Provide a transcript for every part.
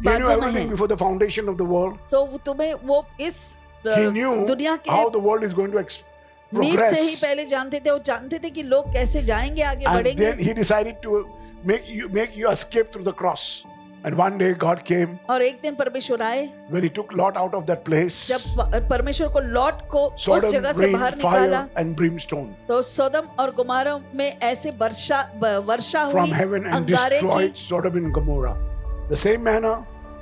He knew बाजू में everything है, before the foundation of the world. तो तुम्हें वो इस He knew दुनिया के how the world is going to नींव से ही progress. पहले जानते थे, वो जानते थे कि लोग कैसे जाएंगे, आगे And बढ़ेंगे। then he decided to make you escape through the cross. And one day God came और एक दिन परमेश्वर आए, when he took Lot out of that place. जब परमेश्वर को लॉट को उस Sodom जगह से बाहर rained निकाला, fire and brimstone तो सोदम और गुमारा में ऐसे वर्षा from हुई heaven and अंगारे destroyed की। Sodom and Gomorrah. The same manner,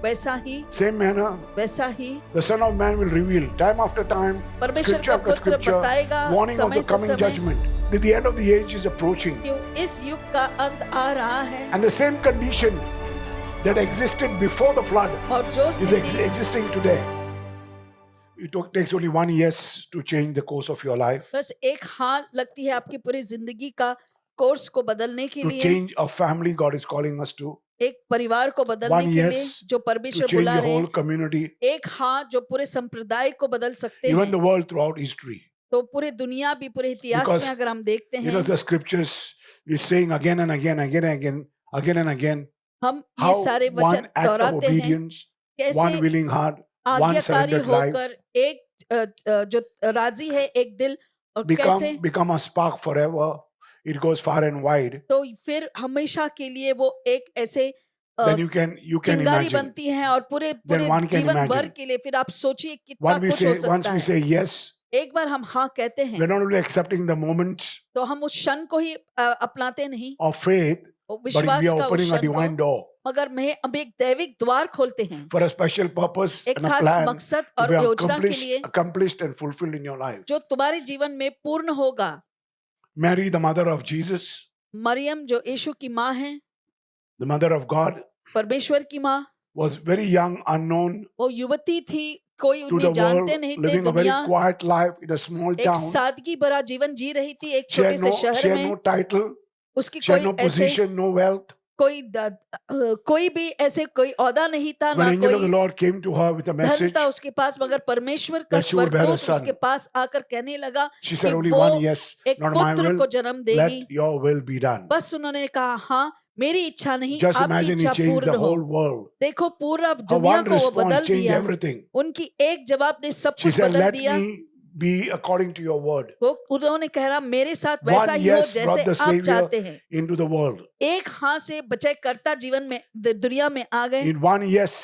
वैसा ही the Son of Man will reveal time after time, परमेश्वर scripture का after पुत्र scripture, बताएगा warning of the समय से coming समय judgment. That the end of the age is approaching. कि इस युग का अंत आ रहा है, And the same condition that existed before the flood और जो is स्थिति existing today. It takes only 1 year to change the course of your life. बस एक हाँ लगती है आपकी पूरी जिंदगी का कोर्स को बदलने के To लिए, change a family, God is calling us to. एक परिवार को बदलने 1 के year लिए जो to परमेश्वर change बुला the रहे whole हैं, community, एक हाँ जो पूरे संप्रदाय को बदल सकते even हैं। the world throughout history. तो पूरे दुनिया भी, पूरे इतिहास Because में अगर हम देखते You know, हैं, the scriptures is saying again and again and again, हम ये how सारे one वचन act of दोहराते हैं, obedience, कैसे one willing heart, one आज्ञाकारी surrendered life होकर एक जो राजी है, एक दिल, और कैसे become a spark forever. It goes far and wide. तो फिर हमेशा के लिए वो एक ऐसे Then you can चिंगारी imagine. बनती है, और पूरे Then one can जीवन भर imagine. के लिए फिर आप सोचिए कितना Once कुछ हो we सकता है। say yes, एक बार हम हाँ कहते हैं we're not only accepting the moments तो हम उस क्षण को ही अपनाते नहीं, of faith, वो but विश्वास we are का उस opening a क्षण divine को, door मगर हम एक दैविक द्वार खोलते हैं for a special purpose एक and a खास plan मकसद to और be योजना के लिए accomplished and fulfilled in your life. जो तुम्हारे जीवन में पूर्ण होगा। Mary, the mother of Jesus, Maryam जो यीशु की माँ है, the mother of God, परमेश्वर की माँ, was very young, unknown वो युवती थी, कोई to उन्हें the world, जानते नहीं थे। living a very दुनिया quiet life in a small एक town. सादगी भरा जीवन जी रही थी एक She छोटे had से no, शहर she had में। no title, उसकी she had कोई no ऐसे position, no wealth. कोई भी ऐसे कोई ओहदा नहीं था, When ना angel of the कोई Lord came to her with a धन message, था उसके पास, मगर परमेश्वर का that she would bear a स्वर्गदूत son. उसके पास आकर कहने लगा She कि said, only वो one yes, एक not my पुत्र will, को जन्म देगी। let your will be done. बस उन्होंने कहा हाँ, मेरी इच्छा नहीं, Just आपकी imagine he इच्छा changed पूर्ण the हो। whole world. देखो पूरा Her दुनिया one को वो response बदल changed दिया, everything. उनकी एक जवाब ने सब She कुछ said, बदल let दिया। me be according to your word. वो उन्होंने कहा मेरे साथ वैसा One ही हो yes brought जैसे the आप Savior चाहते हैं। into the world. एक हाँ से बचाई करता जीवन में दुनिया में आ गए। In one yes,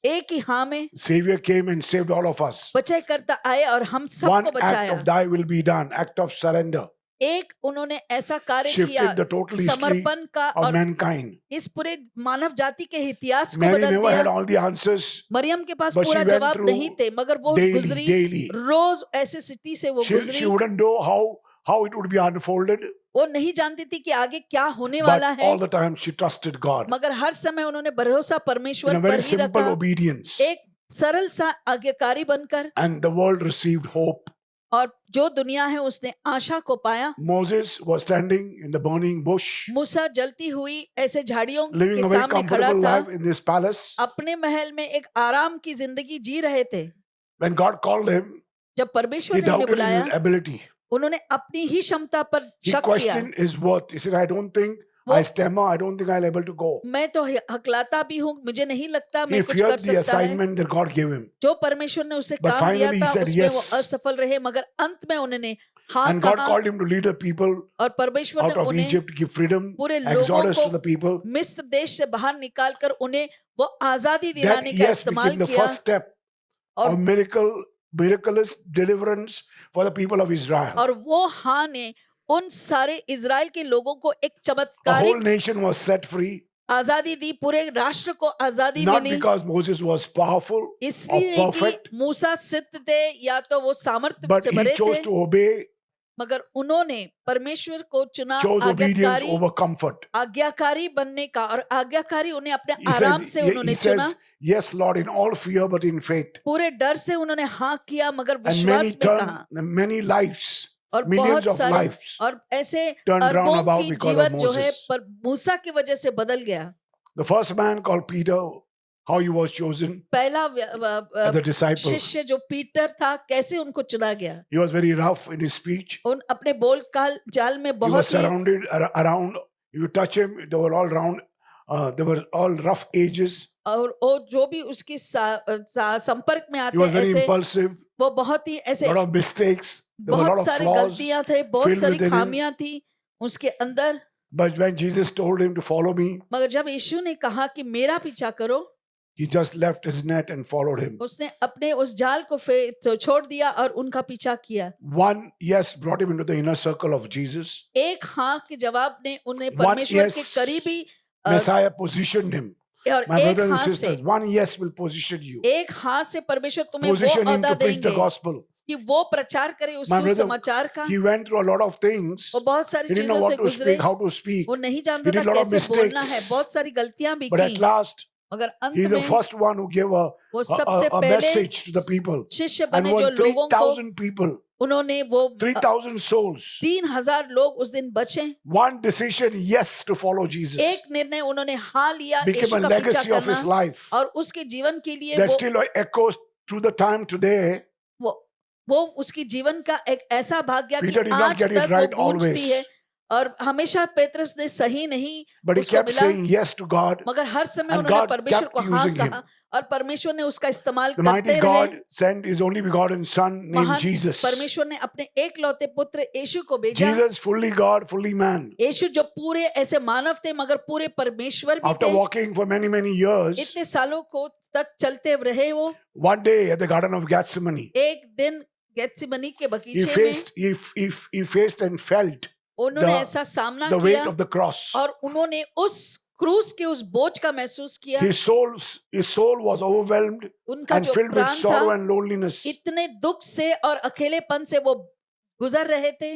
एक ही हाँ में Savior came and saved all of us. बचाई करता आए और हम One सबको act बचाया। of thy will be done, act of surrender, एक उन्होंने ऐसा कार्य किया shifted the total history समर्पण का, of और mankind. इस पूरे मानव जाति के इतिहास को Mary बदल never had दिया। all the answers. मरियम के पास But she पूरा went जवाब through नहीं थे, मगर वो गुजरी daily. रोज ऐसे स्थिति से वो She गुजरी। wouldn't know how it would be unfolded, वो नहीं जानती थी कि आगे क्या होने but वाला है, all the time she trusted God मगर हर समय उन्होंने भरोसा in परमेश्वर a पर very ही simple रखा, obedience. एक सरल सा आज्ञाकारी बनकर, And the world received hope. और जो दुनिया है उसने आशा को पाया। Moses was standing in the burning bush, मूसा जलती हुई ऐसे झाड़ियों living के a very सामने खड़ा comfortable था, life in this palace. अपने महल में एक आराम की जिंदगी जी रहे थे। When God called him, जब परमेश्वर he ने उन्हें doubted बुलाया, his ability. उन्होंने अपनी ही क्षमता पर He शक किया। questioned his worth. He said, I don't think I stammer. I don't think I'll able to go. मैं तो हकलाता भी हूँ, मुझे नहीं लगता He मैं कुछ कर feared the सकता है। assignment that God gave him. जो परमेश्वर ने उसे But काम दिया finally he था said उसमें वो yes. असफल रहे, मगर अंत में उन्होंने हाँ And God कहा, called him to lead the people और परमेश्वर out ने of उन्हें Egypt, give freedom, पूरे लोगों exodus को to the people. मिस्र देश से बाहर निकालकर उन्हें वो आजादी That दिलाने का yes इस्तेमाल became the किया, first step और of miraculous deliverance for the people of Israel. और वो हाँ ने उन सारे इजराइल के लोगों को एक The whole चमत्कारिक nation was set free, आजादी दी, पूरे राष्ट्र को आजादी not milli. because Moses was powerful or इसलिए नहीं perfect, कि मूसा सिद्ध थे या तो वो सामर्थ्य but से he भरे chose थे, to obey, मगर उन्होंने परमेश्वर को चुना chose obedience आज्ञाकारी over comfort. आज्ञाकारी बनने का, और आज्ञाकारी उन्हें अपने He आराम says, से he उन्होंने चुना। says, yes, Lord, in all fear, but in faith. पूरे डर से उन्होंने हाँ किया, मगर And विश्वास में कहा, many lives, और millions बहुत of सारे lives और ऐसे turned round अरबों about की because of जीवन जो है Moses. पर मूसा की वजह से बदल गया। The first man called Peter, how he was chosen पहला as a disciple. शिष्य जो पीटर था, कैसे उनको चुना गया। He was very rough in his speech. उन अपने बोल काल जाल में He was बहुत ही surrounded around. You touch him, they were all There were all rough ages. और वो जो भी उसके संपर्क में He आते was very ऐसे impulsive. वो बहुत ही ऐसे Lot of mistakes. There were a lot बहुत of सारी flaws गलतियां थे, बहुत filled सारी within him. खामियां थी उसके अंदर। But when Jesus told him to follow me, मगर जब यीशु ने कहा कि मेरा पीछा करो, he just left his net and followed him. उसने अपने उस जाल को तो छोड़ दिया और उनका पीछा किया। One yes brought him into the inner circle of Jesus. एक हाँ के जवाब ने उन्हें One परमेश्वर के yes करीबी Messiah positioned him. और My एक brothers and हाँ से sisters, one yes will position you. एक हाँ से परमेश्वर तुम्हें वो Position him औदा to preach the देंगे gospel. कि वो प्रचार करे उस My brother, सुसमाचार का। he went through a lot of things. वो बहुत सारी He didn't know चीजों से what to गुजरे, speak, how to speak. वो नहीं He जानता did था a lot of कैसे बोलना है, mistakes. बहुत सारी गलतियां भी But at की, last, मगर अंत he's the में first one who gave वो सबसे a पहले message to the people. शिष्य And बने जो won लोगों को 3,000 people, उन्होंने वो 3,000 souls. 3,000 लोग उस दिन बचे। One decision, yes, to follow Jesus. एक निर्णय उन्होंने हाँ लिया Became यीशु a का पीछा legacy of his करना life. और उसके जीवन के लिए That वो still echoes through the time today. वो उसकी जीवन का एक ऐसा भाग्य Peter कि did not आज get it तक right वो गूंजती always. है और हमेशा पेत्रस ने सही नहीं But he उसको kept मिला, saying yes to God. मगर हर समय And उन्होंने God परमेश्वर kept को हाँ using him. कहा और परमेश्वर ने उसका इस्तेमाल The करते mighty रहे। God sent his only begotten Son named महान Jesus. परमेश्वर ने अपने एकलौते पुत्र यीशु को भेजा। Jesus, fully God, fully man. यीशु जो पूरे ऐसे मानव थे मगर पूरे परमेश्वर भी After थे। walking for many, many years, इतने सालों को तक चलते रहे वो। one day at the Garden of Gethsemane, एक दिन गेत्सेमनी के he बगीचे में faced, he faced and felt उन्होंने the- ऐसा सामना the weight किया of the cross. और उन्होंने उस क्रूस के उस बोझ का महसूस किया। His soul was overwhelmed उनका and जो filled with प्राण sorrow था and loneliness. इतने दुख से और अकेलेपन से वो गुजर रहे थे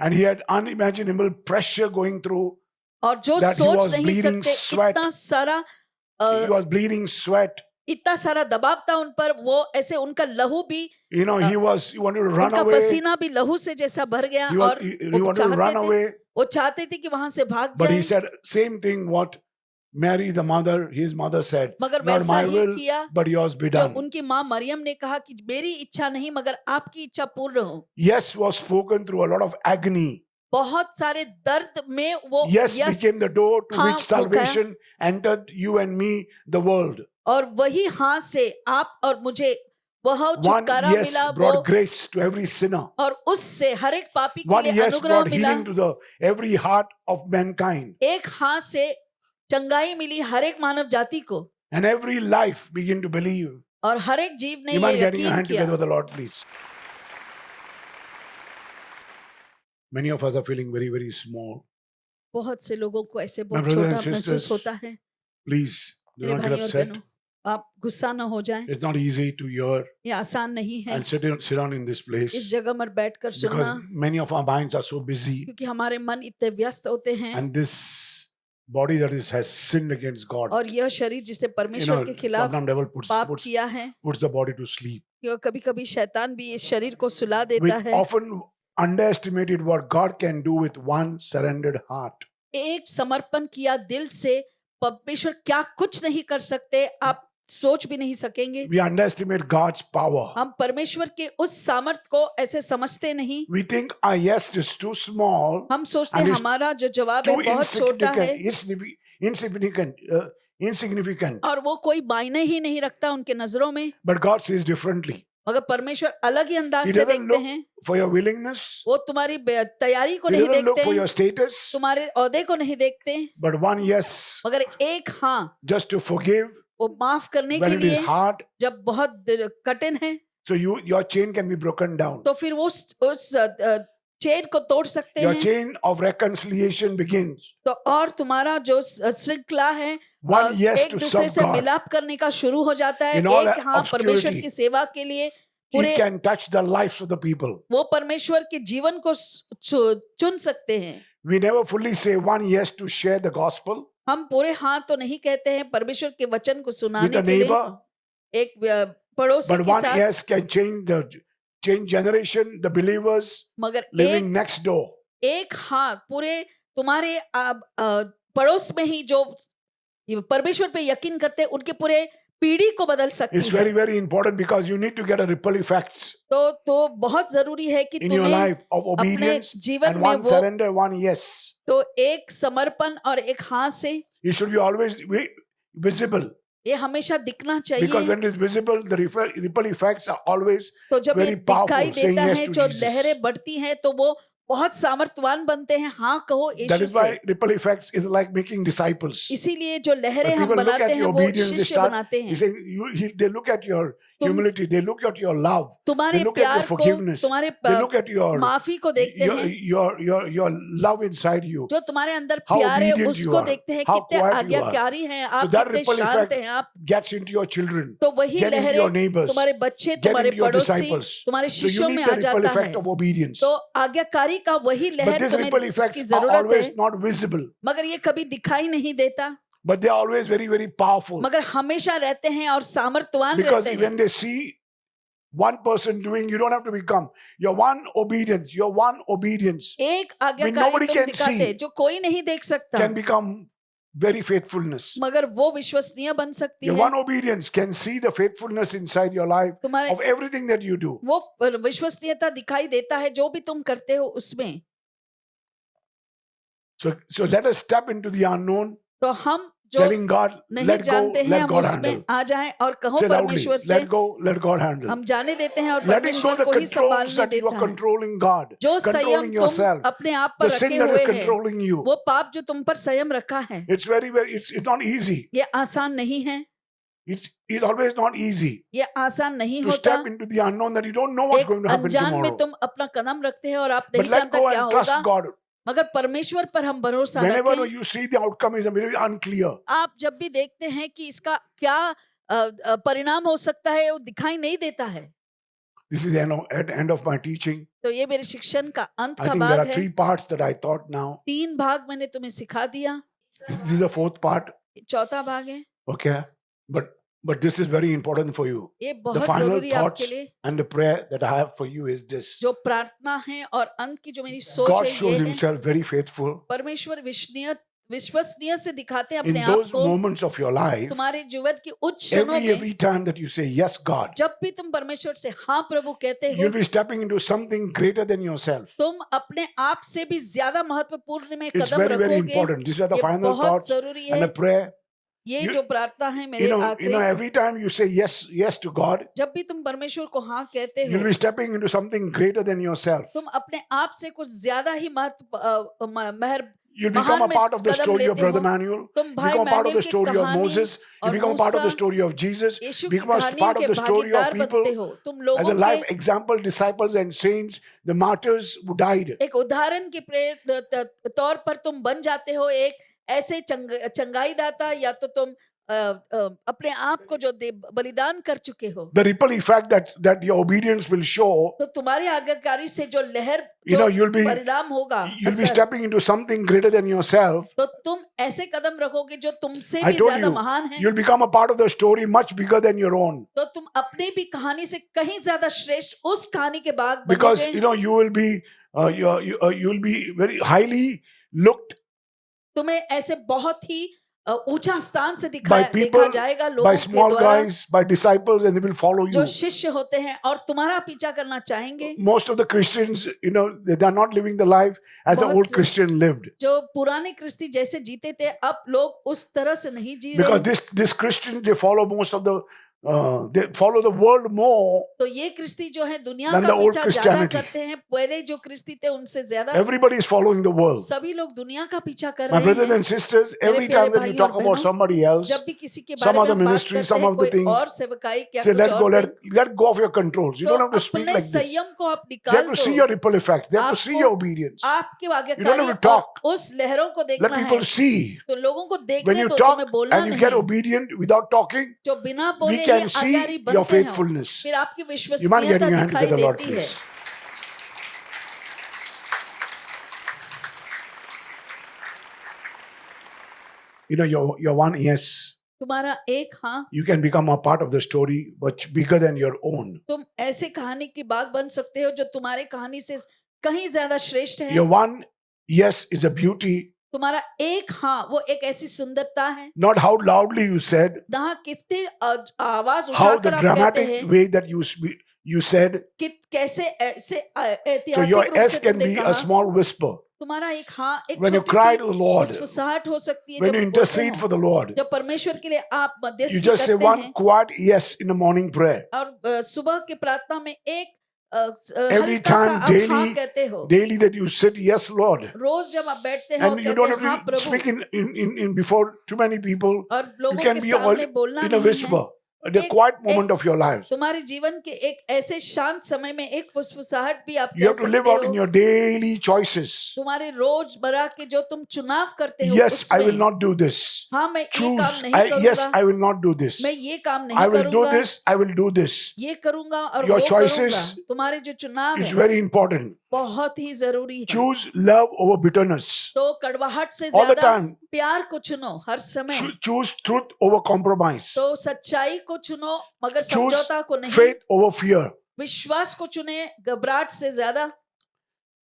And he had unimaginable pressure going through. और जो That he सोच was नहीं bleeding सकते sweat. इतना सारा He was bleeding sweat. इतना सारा दबाव था उन पर, वो ऐसे उनका लहू भी He wanted to run उनका away. पसीना भी लहू से जैसा भर गया और He वो wanted to run चाहते थे away. वो चाहते थे कि वहां से भाग But he जाए, said same thing what Mary, his mother said. मगर Not वैसा my ही will, किया but yours be जो done. उनकी माँ मरियम ने कहा कि मेरी इच्छा नहीं मगर आपकी इच्छा पूर्ण हो। Yes was spoken through a lot of agony. बहुत सारे दर्द में वो Yes yes became the door to हाँ which हो गया। salvation entered you and me, the world. और वही हाँ से आप और मुझे वह One छुटकारा yes मिला, वो brought grace to every sinner. और उससे हर एक पापी के One लिए yes अनुग्रह brought मिला। healing to the every heart of mankind. एक हाँ से चंगाई मिली हर एक मानव जाति को And every life begin to believe. और हर एक जीव ने You ये mind getting your यकीन hand किया। together with the Lord, please. Many of us are feeling very, very small. बहुत से लोगों को ऐसे My बहुत brothers छोटा and महसूस sisters, होता है। Please do मेरे not get भाई और upset. बहनों, आप गुस्सा न हो जाएं, It's not easy to hear ये आसान नहीं है and sit down in this इस place जगह पर बैठकर because सुनना, many of our minds are so busy क्योंकि हमारे मन इतने व्यस्त होते हैं and this body that has sinned against God. और यह शरीर जिसे You परमेश्वर know, के खिलाफ sometimes devil पाप किया है, puts the body to sleep. कभी कभी शैतान भी इस शरीर को सुला We देता है। often underestimated what God can do with one surrendered heart. एक समर्पण किया दिल से परमेश्वर क्या कुछ नहीं कर सकते, आप सोच भी नहीं सकेंगे। We underestimate God's power. हम परमेश्वर के उस सामर्थ्य को ऐसे समझते नहीं। We think our yes is too small, हम सोचते and हैं it's हमारा जो जवाब है too बहुत छोटा है insignificant. और वो कोई मायने ही नहीं रखता उनके नजरों में, But God says differently. मगर परमेश्वर अलग ही अंदाज He से doesn't देखते look हैं। for your willingness. वो तुम्हारी तैयारी को He नहीं doesn't look देखते for your हैं, status. तुम्हारे ओहदे को नहीं देखते, But one yes, मगर एक हाँ just to forgive वो माफ करने when के it लिए is hard, जब बहुत कठिन है so your chain can be broken down. तो फिर वो उस चेन को तोड़ सकते Your हैं। chain of reconciliation begins. तो और तुम्हारा जो श्रृंखला है One yes एक to दूसरे serve से God. मिलाप करने का शुरू हो जाता है। In all एक हाँ परमेश्वर obscurity, की सेवा के लिए He पूरे can touch the lives of the people. वो परमेश्वर के जीवन को चुन सकते हैं। We never fully say one yes to share the gospel हम पूरे हाँ तो नहीं कहते हैं परमेश्वर के वचन को with सुनाने a के लिए neighbor, एक पड़ोसी but के one साथ, yes can change generation, the believers मगर living next door. एक हाँ पूरे तुम्हारे पड़ोस में ही जो परमेश्वर पे यकीन करते हैं उनके पूरे पीढ़ी को बदल सकती It's है। very, very important because you need to get a ripple effects तो बहुत जरूरी है कि in your तुम्हें life of अपने obedience जीवन and में one वो surrender, one yes. तो एक समर्पण और एक हाँ से It should be always visible ये हमेशा दिखना because चाहिए। when it is visible, the ripple effects are always तो जब ये very powerful. दिखाई Saying देता yes है, to जो Jesus. लहरें बढ़ती हैं तो वो बहुत सामर्थ्यवान बनते हैं। हाँ कहो That यीशु is से। why ripple effects is like making disciples. इसीलिए जो लहरें When हम people look बनाते at हैं your वो obedience, they शिष्य start. बनाते He हैं। saying they look at your humility, they look at your love, they तुम्हारे look at your प्यार को, forgiveness, तुम्हारे they look at your माफी को देखते हैं। your love inside you. जो तुम्हारे अंदर How प्यार है obedient you उसको are, देखते हैं, how कितने quiet you आज्ञाकारी हैं So आप, that कितने ripple शांत effect हैं आप। gets into your children, तो वही get into your लहरें neighbors, तुम्हारे बच्चे, get तुम्हारे into your पड़ोसी, disciples. तुम्हारे So you शिष्यों में need आ the ripple जाता effect है। of obedience. तो आज्ञाकारी का वही But लहर these तुम्हें ripple इसकी effects are जरूरत always है, not visible, मगर ये कभी दिखाई नहीं देता, but they are always very, very powerful. मगर हमेशा रहते हैं और सामर्थ्यवान Because रहते हैं। when they see one person doing, you don't have to become. Your one obedience, your one obedience एक nobody आज्ञाकारी तुम can दिखाते see, जो कोई नहीं देख सकता, can become very faithfulness. मगर वो विश्वसनीय बन सकती Your है। one obedience can see the faithfulness inside your life तुम्हारे of everything that you do. वो विश्वसनीयता दिखाई देता है जो भी तुम करते हो उसमें। So let us step into the unknown, तो हम जो telling God, नहीं let go, जानते हैं let हम God उसमें handle. आ जाएं और कहो Say loudly, परमेश्वर से let go, let God handle. हम जाने देते हैं और Letting go परमेश्वर the को ही controls संभालने that you देता are है। controlling God, जो संयम controlling तुम yourself, अपने आप पर the रखे sin that हुए is हैं, controlling you. वो पाप जो तुम पर संयम रखा है, It's very, very, it's not easy. ये आसान नहीं है, It's always not easy ये आसान नहीं to होता। step into the unknown that you don't know what's एक going to happen अनजान में tomorrow. तुम अपना कदम रखते हैं और आप But नहीं let जानता go क्या and trust होगा, God. मगर परमेश्वर पर हम भरोसा Whenever रखें। you see the outcome is very unclear, आप जब भी देखते हैं कि इसका क्या परिणाम हो सकता है, वो दिखाई नहीं देता है। this is the end of my teaching. तो ये मेरे शिक्षण का अंत I का think there भाग are है। 3 parts that I taught now. 3 भाग मैंने तुम्हें सिखा दिया, This is the 4th part. चौथा भाग है। Okay, but this is very important for you. ये The बहुत final जरूरी है thoughts आपके लिए। and the prayer that I have for you is this: जो प्रार्थना है और अंत की जो मेरी सोच God है shows ये है, Himself very faithful परमेश्वर विश्वसनीय से दिखाते हैं in अपने आप those को। moments of your life. तुम्हारे जीवन की उच्च क्षणों में Every time that you say yes, God, जब भी तुम परमेश्वर से हाँ प्रभु कहते हो, you'll be stepping into something greater than yourself. तुम अपने आप से भी ज्यादा महत्वपूर्ण में It's कदम very, very रखोगे। important. These are the ये final बहुत thoughts जरूरी and है। a prayer. ये You- जो प्रार्थना है You मेरे know, आखिरी, every time you say yes to God, जब भी तुम परमेश्वर को हाँ कहते you'll हो, be stepping into something greater than yourself. तुम अपने आप से कुछ ज्यादा ही महत्व You become a महान में part of the Kadam story of लेते Brother हो। Manuel. तुम You भाई become a part of Manuel the की story of कहानी Moses. You और become a part of the मूसा, story of Jesus. यीशु You की become a कहानियों part के of the story of भागीदार बनते people हो। तुम as लोगों a life के example, disciples and saints, the martyrs who died. एक उदाहरण के तौर पर तुम बन जाते हो, एक ऐसे चंगाई दाता, या तो तुम अपने आप को जो बलिदान कर चुके हो। The ripple effect that your obedience will show, तो तुम्हारी आज्ञाकारी से जो लहर you जो know, you'll be परिणाम होगा, you'll be असर, stepping into something greater than yourself. तो तुम ऐसे कदम रखोगे जो तुमसे I भी told ज्यादा you, महान है। you'll become a part of the story much bigger than your own. तो तुम अपने भी कहानी से कहीं ज्यादा श्रेष्ठ उस कहानी के भाग Because बनोगे। you know you will be you'll be very highly looked तुम्हें ऐसे बहुत ही ऊंचा स्थान से by देखा people, जाएगा by लोगों के small द्वारा, guys, by disciples, and they will follow you. जो शिष्य होते हैं और तुम्हारा पीछा करना चाहेंगे। Most of the Christians, you know, they are not living the life as the बहुत old से- Christian lived. जो पुराने क्रिस्ती जैसे जीते थे, अब लोग उस तरह से नहीं जी Because रहे। this Christians, they follow most of the they follow the world more. तो ये क्रिस्ती जो है दुनिया than का the old पीछा ज्यादा Christianity. करते हैं, पहले जो क्रिस्ती थे उनसे ज्यादा Everybody is following the world. सभी लोग दुनिया का पीछा कर My रहे brothers हैं। and sisters, मेरे every प्यारे time that you भाइयों talk और about बहनों, somebody else, जब भी किसी के some बारे में other हम बात ministry, करते some हैं, of the कोई things, और सेवकाई क्या say कुछ let go, और let go of your controls. You तो don't have to speak अपने like this. संयम को आप They निकाल have to see दो। your ripple effect. They have to see आपको- your obedience. आपके You don't आज्ञाकारी have to और talk. उस लहरों को Let देखना है। people see. तो लोगों को When देखने you दो, talk तुम्हें बोलना and you get नहीं। obedient without talking, जो बिना we बोले ही can see आज्ञाकारी your बनते हैं, faithfulness. फिर आपकी You mind getting विश्वसनीयता your hand दिखाई together, Lord, देती है। please. You know, your one yes, तुम्हारा एक हाँ, you can become a part of the story, much bigger than your own. तुम ऐसे कहानी की बाग बन सकते हो जो तुम्हारे कहानी से कहीं ज्यादा श्रेष्ठ है। Your one yes is a beauty तुम्हारा एक हाँ वो एक ऐसी सुंदरता है, not how loudly you said, जहाँ कितनी आवाज how the उठाकर आप कहते dramatic हैं way that you said. कि कैसे ऐसे So your ऐतिहासिक रूप yes से can तुमने be a कहा। small whisper. तुम्हारा एक हाँ एक When you छोटी cry C to the Lord, फुसफुसाहट हो सकती है when जब you बोलते intercede हो, for the Lord, जब परमेश्वर के लिए आप you मध्यस्थी just say करते one हैं quiet yes in the morning prayer. और सुबह के प्रार्थना में एक Every हल्का सा time, आप हाँ daily, कहते हो, daily that you said yes, Lord, रोज जब आप बैठते हो and you कहते don't हैं हाँ have to Prabhu, speak in before too many people. और You लोगों can के be all सामने बोलना in a नहीं है। whisper, in a एक- quiet एक- moment of your life. तुम्हारे जीवन के एक ऐसे शांत समय में एक फुसफुसाहट भी आप You कह have to live सकते out in हो। your daily choices. तुम्हारे रोजमर्रा के जो तुम चुनाव करते हो Yes, I will उसमें, not do this. हाँ मैं ये Choose. काम नहीं Yes, करूंगा, I will not do this. मैं ये काम I नहीं will do करूंगा, this. I will do this. ये करूंगा और Your वो choices करूंगा। तुम्हारे जो चुनाव It's है very important. बहुत ही जरूरी है। Choose love over bitterness. तो कड़वाहट से All the ज्यादा time. प्यार को चुनो हर समय। Choose truth over compromise. तो सच्चाई को चुनो मगर Choose समझौता को नहीं। faith over fear. विश्वास को चुने घबराहट से ज्यादा।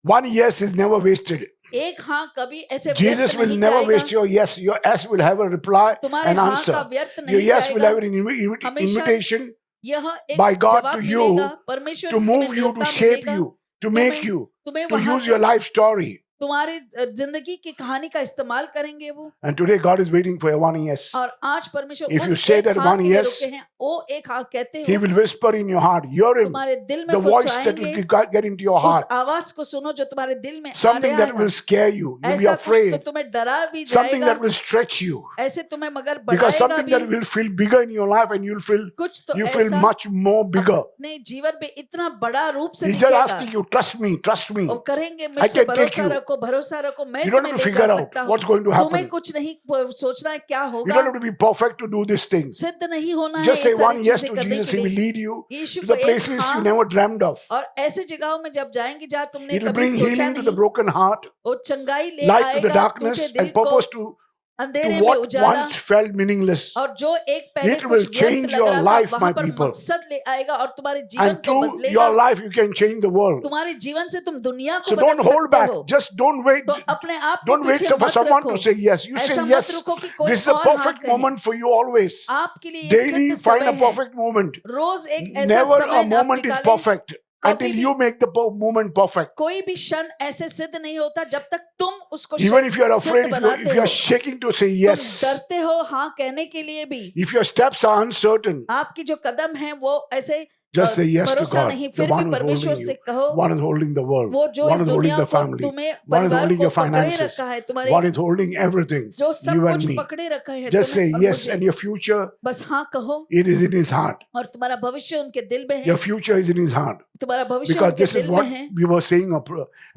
One yes is never wasted. एक हाँ कभी ऐसे Jesus व्यर्थ will नहीं never waste जाएगा। your yes. Your yes will have a reply तुम्हारे and हाँ answer. का व्यर्थ Your नहीं yes will have जाएगा। an हमेशा invitation यह एक by God जवाब to you मिलेगा, परमेश्वर to से move तुम्हें you, to न्योता shape मिलेगा, you, to make तुम्हें you, तुम्हें to वहां use से your life story. तुम्हारी जिंदगी की कहानी का इस्तेमाल करेंगे वो। And today God is waiting for a one yes. और आज परमेश्वर If you उस say एक that हाँ one के लिए yes, रुके हैं, वो एक हाँ कहते He हो, will whisper in your heart. Hear Him. तुम्हारे दिल में The voice that फुसलाएंगे, will get into your उस heart. आवाज को सुनो जो तुम्हारे दिल में आ Something that जाएगा। will scare you. You'll be ऐसा कुछ तो afraid. तुम्हें डरा भी Something that जाएगा, will stretch you. ऐसे तुम्हें मगर Because बढ़ाएगा something that भी। will feel bigger in your life and you'll feel कुछ तो you feel ऐसा much more bigger. अपने जीवन में इतना बड़ा रूप से He's just दिखेगा asking you, trust me, trust me. और करेंगे I मुझसे can take भरोसा you. रखो, भरोसा रखो, मैं You don't तुम्हें have to ले जा figure out सकता हूँ। what's going to तुम्हें happen. कुछ नहीं सोचना है क्या You होगा, don't have to be perfect to do these things. सिद्ध नहीं होना है Just ये say one सारी yes चीजें to करने Jesus. के He will लिए। lead you यीशु to को the एक places you हाँ never dreamed of. और ऐसे जगहों में जब जाएंगे जहाँ तुमने He will कभी bring सोचा healing to the नहीं, broken heart, वो चंगाई ले light to the आएगा darkness, टूटे दिल and को, purpose to अंधेरे में what Ujala, once felt meaningless. और जो एक पहले It will कुछ व्यर्थ change लग your रहा life, था my वहां पर people. मकसद ले आएगा और तुम्हारे जीवन And को through बदलेगा। your life, you can change the world. तुम्हारे जीवन से तुम दुनिया को So बदल don't hold सकते back. हो। Just don't wait. तो अपने आप को Don't wait पीछे for मत someone रखो, to say yes. You say ऐसा मत yes. रखो कि कोई This is a और हाँ perfect कहे। moment for you always. आपके लिए ये Daily सिद्ध find समय a है। perfect moment. रोज एक ऐसा Never समय a आप moment is निकालें। perfect until you make the moment perfect. कोई भी क्षण ऐसे सिद्ध नहीं होता जब तक तुम उसको Even if you are सिद्ध afraid, if बनाते you हो। are shaking to say तुम yes, डरते हो हाँ कहने के लिए भी, if your steps are uncertain, आपकी जो कदम है वो ऐसे just say yes to भरोसा God. नहीं, The फिर भी one who's परमेश्वर holding से you. कहो, One is holding the world. वो जो One इस is holding दुनिया the को family. तुम्हें One is परिवार holding को your पकड़े finances. रखा है, तुम्हारे One is holding everything. जो सब You and कुछ me. पकड़े रखा है Just say तुम्हें और yes, मुझे, and your future, बस हाँ कहो it is in His heart. और तुम्हारा भविष्य उनके दिल में है, Your future is in His heart. तुम्हारा भविष्य Because उनके this is दिल में what है। we were saying.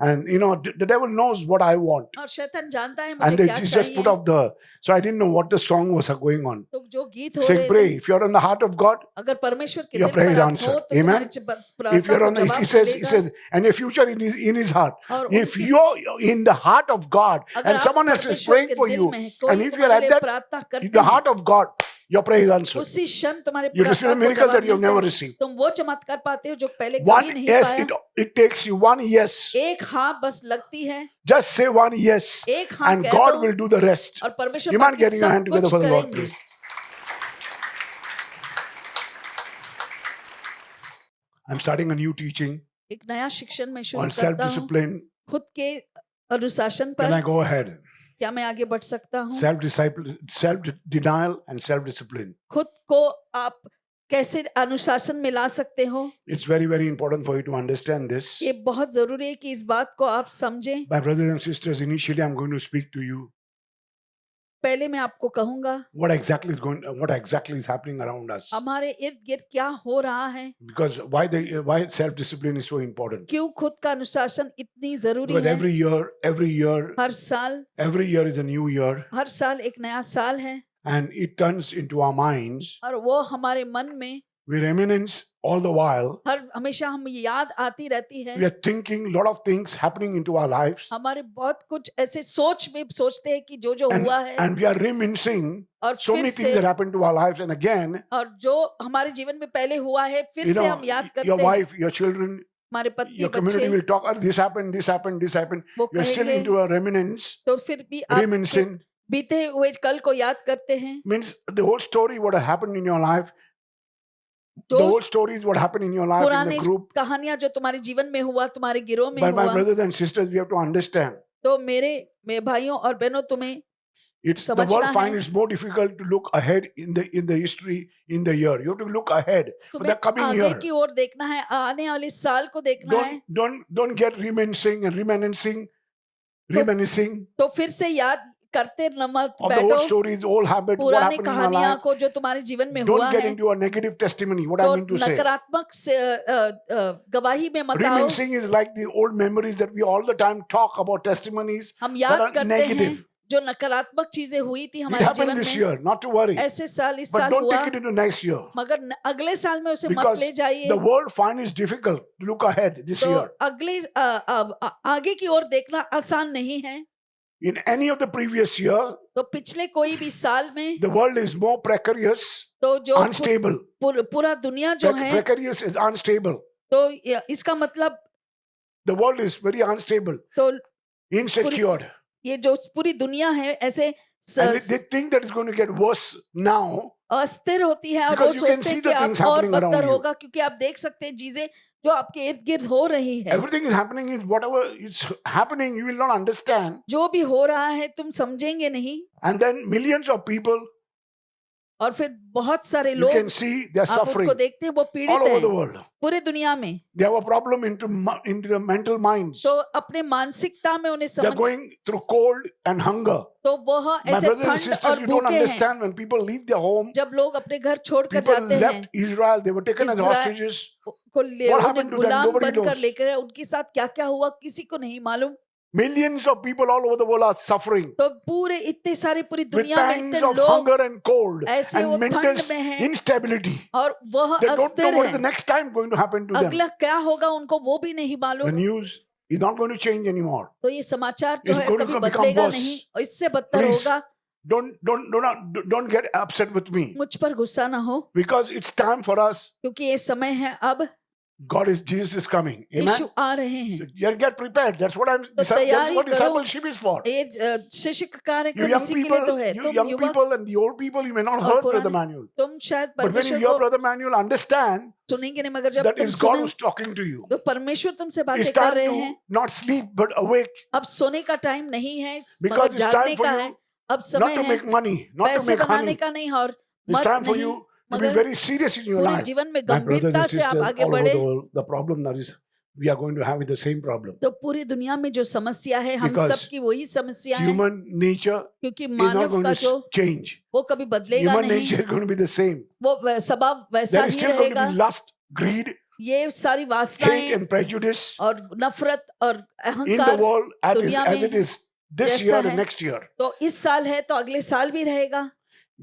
And you know, the devil knows what I want. और शैतान जानता है मुझे And they क्या just put चाहिए। off the. So I didn't know what the song was going on. तो जो गीत हो Saying, रहे pray. थे, If you're on the heart of God, अगर परमेश्वर के your दिल prayer पर आप answered. हो तो Amen. तुम्हारी If प्रार्थना you're को on the, जवाब he मिलेगा। says, and your future in his heart. और If उनकी- you're in the heart of God अगर and आप someone else is परमेश्वर praying के for दिल you, में है, कोई and if you're तुम्हारे at लिए that, प्रार्थना in करते the हैं, heart of God, your prayer is answered. उसी क्षण तुम्हारे You receive a प्रार्थना को miracle जवाब that you've मिलता never है। received. तुम वो चमत्कार पाते हो जो पहले One कभी नहीं yes, पाया। it takes you one yes. एक हाँ बस लगती है, Just say one yes, एक हाँ and कह God दो will do the rest. और परमेश्वर You mind बाकी getting your सब hand together कुछ for the Lord, करेंगे। please? I'm starting a new teaching एक नया शिक्षण में शुरू on करता हूँ self-discipline. खुद के अनुशासन Can I पर। go ahead? क्या मैं आगे बढ़ सकता हूँ? Self-denial and self-discipline. खुद को आप कैसे अनुशासन में ला सकते हो? It's very, very important for you to understand this. ये बहुत जरूरी है कि इस बात को आप समझें। My brothers and sisters, initially I'm going to speak to you पहले मैं आपको कहूंगा what exactly is happening around us. हमारे इर्द गिर्द क्या हो रहा है, Because why self-discipline is so important. क्यों खुद का अनुशासन इतनी जरूरी Because है। every year हर साल is a new year, हर साल एक नया साल है and it turns into our minds. और वो हमारे मन में We reminisce all the while. हमेशा हम याद आती रहती है। We are thinking lot of things happening into our lives, हमारे बहुत कुछ ऐसे सोच में सोचते हैं कि जो हुआ है and we are reminiscing और so फिर many things से that happened to our lives. And again, और जो हमारे जीवन में पहले हुआ है फिर you से know, हम याद your करते हैं। wife, your children, हमारे पति Your community बच्चे will talk, "Oh, this happened, this happened, this happened." वो You're still कहेंगे, into a reminiscence, तो फिर भी आप reminiscing. बीते हुए कल को याद करते हैं। Means the whole story, what happened in your life, the जो whole story is what happened in your life in the पुरानी group. कहानियां जो तुम्हारे जीवन में हुआ, तुम्हारे गिरोह में But my हुआ, brothers and sisters, we have to understand. तो मेरे भाइयों और बहनों तुम्हें It's the समझना world है। finds it's more difficult to look ahead in the history in the year. You have to look ahead for the तुम्हें coming आगे year. की ओर देखना है, आने वाले साल को देखना है। Don't get reminiscing and reminiscing तो फिर से याद करते न मत of the old बैठो stories, old habits, what पुरानी happened in my कहानियां life. को जो तुम्हारे जीवन में हुआ Don't get है। into a negative testimony. What I तो mean to say. नकारात्मक से गवाही में मत आओ। Reminiscing is like the old memories that we all the time talk about testimonies हम that याद are करते हैं negative. जो नकारात्मक चीजें हुई थी It हमारे happened जीवन this में, year, not to worry. ऐसे साल इस But साल don't हुआ, take it into next year. मगर अगले साल में उसे मत Because ले जाइए। the world finds it difficult to look ahead this तो year. अगले आगे की ओर देखना आसान नहीं है। In any of the previous year, तो पिछले कोई भी साल में the world is more precarious, तो जो unstable. पूरा दुनिया जो है, Precarious is unstable. तो इसका मतलब The world is very unstable, तो insecure. ये जो पूरी दुनिया है ऐसे And they think that it's going to get worse now अस्थिर होती है और वो because you can सोचते see हैं the कि things अब और happening around बदतर you. होगा, क्योंकि आप देख सकते हैं चीजें जो आपके इर्द गिर्द हो रही है। Everything is happening is whatever is happening, you will not understand. जो भी हो रहा है तुम समझेंगे नहीं, And then millions of people, और फिर बहुत सारे you लोग can see they're आप suffering उनको देखते हैं वो all पीड़ित over the हैं world. पूरे दुनिया में। They have a problem into the mental minds. तो अपने मानसिकता में उन्हें They're समझ, going through cold and hunger. तो वह My ऐसे brothers and ठंड sisters, और you don't भूखे हैं। understand when people leave their home. जब लोग अपने घर छोड़कर People जाते हैं, left Israel, they were taken as Israel- hostages. को What happened उन्हें to them? गुलाम Nobody बनकर knows. लेकर उनके साथ क्या क्या हुआ किसी को नहीं मालूम। Millions of people all over the world are suffering तो पूरे इतने सारे पूरी with दुनिया में pangs इतने of लोग hunger and cold ऐसे वो and mental ठंड में हैं instability. और वह They don't know अस्थिर what is the है, next time going to happen to them. अगला क्या होगा उनको वो भी नहीं The मालूम। news is not going to change anymore. तो ये समाचार जो It's है going to कभी become बदलेगा worse. नहीं और इससे बदतर Please. होगा। Don't get upset with me मुझ पर गुस्सा ना हो, because it's time for us. क्योंकि ये समय है, अब Jesus is coming. Yeshu Amen. आ रहे हैं। So you get prepared. That's what that's तैयारी what करो। discipleship is for. ये शिष्य You कार्यक्रम young इसी के लिए तो people, है। you तुम young युवक people and the old people, you may not और heard Brother पुराने, Manuel. तुम शायद But when you परमेश्वर hear को Brother Manuel, understand सुनेंगे नहीं, मगर जब that तुम it's God सुनो who's talking to you. तो परमेश्वर तुमसे It's बातें कर time रहे to हैं। not sleep but awake अब सोने का टाइम नहीं है, because मगर it's time जागने for का you है। अब not समय to है make money, not to पैसे make बनाने honey. का नहीं और It's मत time for नहीं, you to be मगर very serious in your पूरे life. जीवन में My brothers गंभीरता and से आप sisters आगे all over बढ़े। the world, the problem that is we are going to have is the same problem. तो पूरी दुनिया में जो समस्या है हम Because सबकी वही समस्या है, Human nature क्योंकि is not मानव going का to जो change. वो कभी बदलेगा Human नहीं, nature is going to be the same. वो स्वभाव वैसा There is he still going to रहेगा। be lust, greed, ये सारी hate वासनाएं and prejudice और नफरत और in the अहंकार world दुनिया as में it is this जैसा year है। and next year. तो इस साल है तो अगले साल भी रहेगा।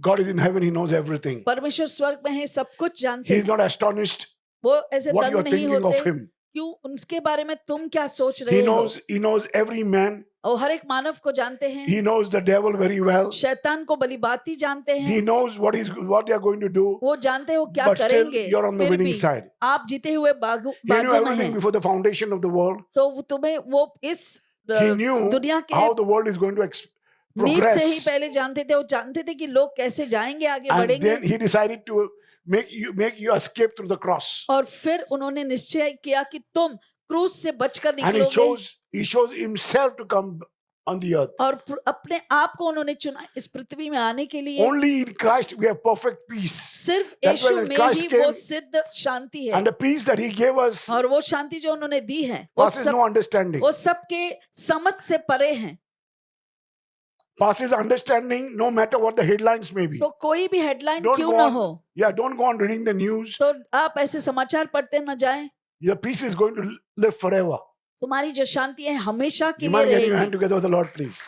God is in heaven, He knows everything. परमेश्वर स्वर्ग में है, सब कुछ जानते He is हैं। not astonished वो ऐसे what you दंग are नहीं thinking of होते, Him. क्यों उनके बारे में तुम क्या सोच रहे हो। He knows every man. और हर एक मानव को जानते हैं, He knows the devil very well. शैतान को भली भांति जानते He हैं, knows what they are going to do. वो जानते हो क्या But still, करेंगे। you're on the फिर winning भी side. आप जीते हुए He knew बाजू में everything हैं। before the foundation of the world. तो तुम्हें वो इस He knew दुनिया के how the world is going to नींव से ही progress. पहले जानते थे, वो जानते थे कि लोग कैसे जाएंगे, आगे And बढ़ेंगे। then He decided to make you escape through the cross. और फिर उन्होंने निश्चय किया कि तुम क्रूस से बचकर And He निकलोगे, chose Himself to come on the earth. और अपने आप को उन्होंने चुना इस पृथ्वी में आने के लिए। Only in Christ we have perfect peace. सिर्फ That's why यीशु when में Christ ही came, वो सिद्ध शांति है, And the peace that He gave us और वो शांति जो उन्होंने दी है वो passes no understanding. सबके समझ से परे हैं। Passes understanding no matter what the headlines may be. तो कोई भी हेडलाइन Don't क्यों go ना on- हो, Yeah, don't go on reading the news. तो आप ऐसे समाचार पढ़ते न जाएं। Your peace is going to live forever. तुम्हारी जो शांति है हमेशा के You लिए mind getting your hand रहेगी। together with the Lord, please?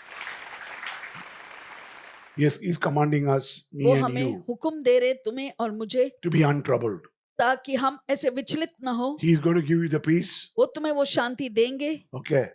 Yes, He's commanding us, me वो and हमें you, हुक्म दे रहे तुम्हें और मुझे, to be untroubled. ताकि हम ऐसे विचलित न हो। He is going to give you the peace, वो तुम्हें वो शांति देंगे okay,